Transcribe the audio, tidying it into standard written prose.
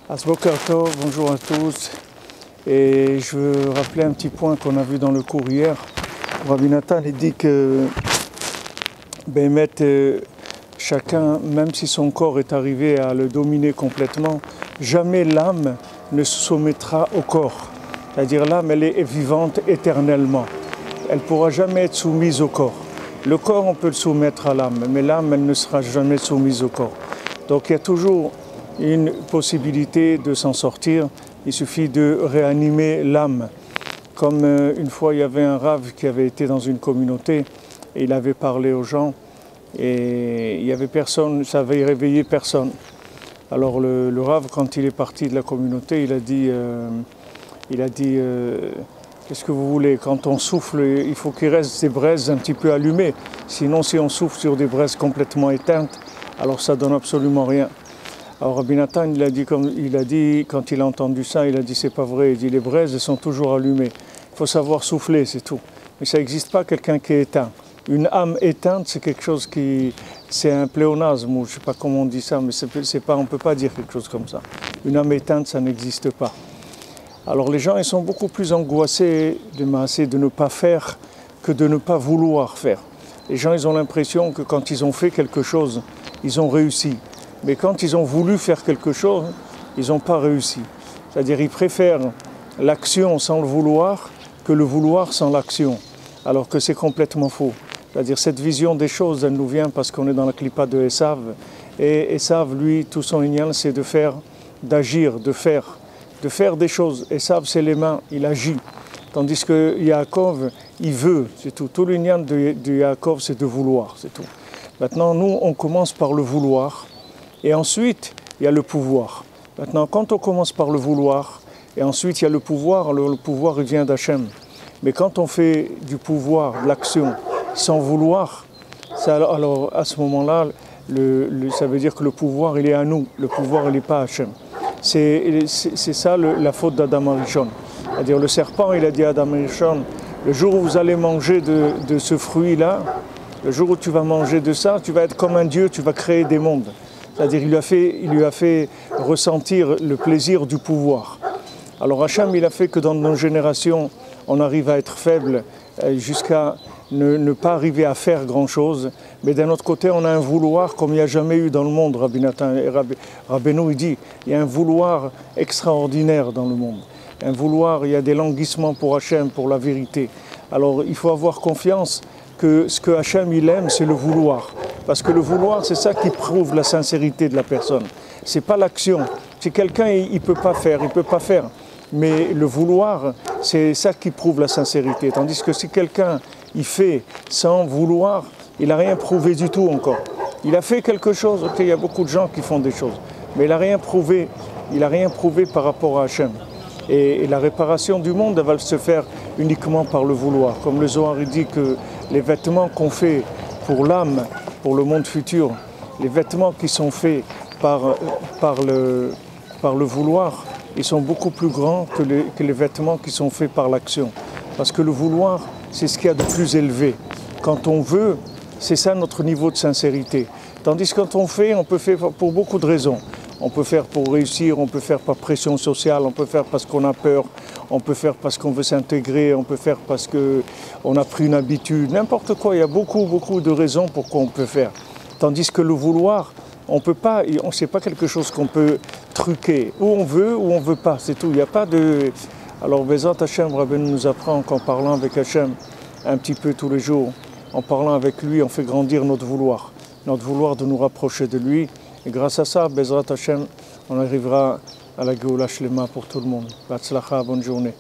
Boker Tov, bonjour à tous. Et je veux rappeler un petit point qu'on a vu dans le cours hier. Rabbi Nathan il dit que chacun, même si son corps est arrivé à le dominer complètement, jamais l'âme ne se soumettra au corps. C'est-à-dire l'âme, elle est vivante éternellement. Elle ne pourra jamais être soumise au corps. Le corps, on peut le soumettre à l'âme, mais l'âme, elle ne sera jamais soumise au corps. Donc il y a toujours une possibilité de s'en sortir. Il suffit de réanimer l'âme. Comme une fois, il y avait un rave qui avait été dans une communauté et il avait parlé aux gens et il n'y avait personne, ça avait réveillé personne. Alors le rave, quand il est parti de la communauté, il a dit qu'est-ce que vous voulez? Quand on souffle, il faut qu'il reste des braises un petit peu allumées. Sinon, si on souffle sur des braises complètement éteintes, alors ça donne absolument rien. Alors Rabbi Nathan, il a dit, quand il a entendu ça, il a dit c'est pas vrai. Il dit les braises, elles sont toujours allumées. Il faut savoir souffler, c'est tout. Mais ça n'existe pas quelqu'un qui est éteint. Une âme éteinte, c'est quelque chose c'est un pléonasme, ou je sais pas comment on dit ça, mais on peut pas dire quelque chose comme ça. Une âme éteinte, ça n'existe pas. Alors les gens, ils sont beaucoup plus angoissés de ne pas faire que de ne pas vouloir faire. Les gens, ils ont l'impression que quand ils ont fait quelque chose, ils ont réussi. Mais quand ils ont voulu faire quelque chose, ils n'ont pas réussi. C'est-à-dire ils préfèrent l'action sans le vouloir que le vouloir sans l'action. Alors que c'est complètement faux. C'est-à-dire cette vision des choses, elle nous vient parce qu'on est dans la clipa de Esav. Et Esav, lui, tout son ignan, c'est d'agir, de faire des choses. Esav, c'est les mains, il agit. Tandis que Yaakov, il veut, c'est tout. Tout l'ignan de Yaakov, c'est de vouloir, c'est tout. Maintenant, nous, on commence par le vouloir. Et ensuite, il y a le pouvoir. Maintenant, quand on commence par le vouloir, et ensuite il y a le pouvoir, alors le pouvoir il vient d'Hachem. Mais quand on fait du pouvoir, de l'action, sans vouloir, alors à ce moment-là, ça veut dire que le pouvoir il est à nous, le pouvoir il n'est pas à Hachem. C'est ça la faute d'Adam Arishon. C'est-à-dire le serpent, il a dit à Adam Arishon, le jour où vous allez manger de ce fruit-là, le jour où tu vas manger de ça, tu vas être comme un Dieu, tu vas créer des mondes. C'est-à-dire il lui a fait ressentir le plaisir du pouvoir. Alors Hachem, il a fait que dans nos générations, on arrive à être faible jusqu'à ne pas arriver à faire grand-chose. Mais d'un autre côté, on a un vouloir comme il n'y a jamais eu dans le monde. Rabbi Nathan et Rabbeinu, il dit, il y a un vouloir extraordinaire dans le monde. Un vouloir, il y a des languissements pour Hachem, pour la vérité. Alors il faut avoir confiance que ce que Hachem il aime, c'est le vouloir. Parce que le vouloir, c'est ça qui prouve la sincérité de la personne. C'est pas l'action. Si quelqu'un il peut pas faire. Mais le vouloir, c'est ça qui prouve la sincérité. Tandis que si quelqu'un il fait sans vouloir, il n'a rien prouvé du tout encore. Il a fait quelque chose. Ok, il y a beaucoup de gens qui font des choses, mais il n'a rien prouvé. Il n'a rien prouvé par rapport à Hachem. Et la réparation du monde, elle va se faire uniquement par le vouloir. Comme le Zohar dit que les vêtements qu'on fait pour l'âme, pour le monde futur, les vêtements qui sont faits par le vouloir, ils sont beaucoup plus grands que les vêtements qui sont faits par l'action. Parce que le vouloir, c'est ce qu'il y a de plus élevé. Quand on veut, c'est ça notre niveau de sincérité. Tandis que quand on peut faire pour beaucoup de raisons. On peut faire pour réussir, on peut faire par pression sociale, on peut faire parce qu'on a peur, on peut faire parce qu'on veut s'intégrer, on peut faire parce qu'on a pris une habitude, n'importe quoi. Il y a beaucoup de raisons pourquoi on peut faire. Tandis que le vouloir, on peut pas, c'est pas quelque chose qu'on peut truquer. Ou on veut pas, c'est tout. Il n'y a pas de... Alors Bezrat Hachem, Rabbeinu nous apprend qu'en parlant avec Hachem un petit peu tous les jours, en parlant avec lui, on fait grandir notre vouloir de nous rapprocher de lui. Et grâce à ça, Bezrat Hachem, on arrivera à la Géoula Shlema pour tout le monde. Batzlacha, bonne journée.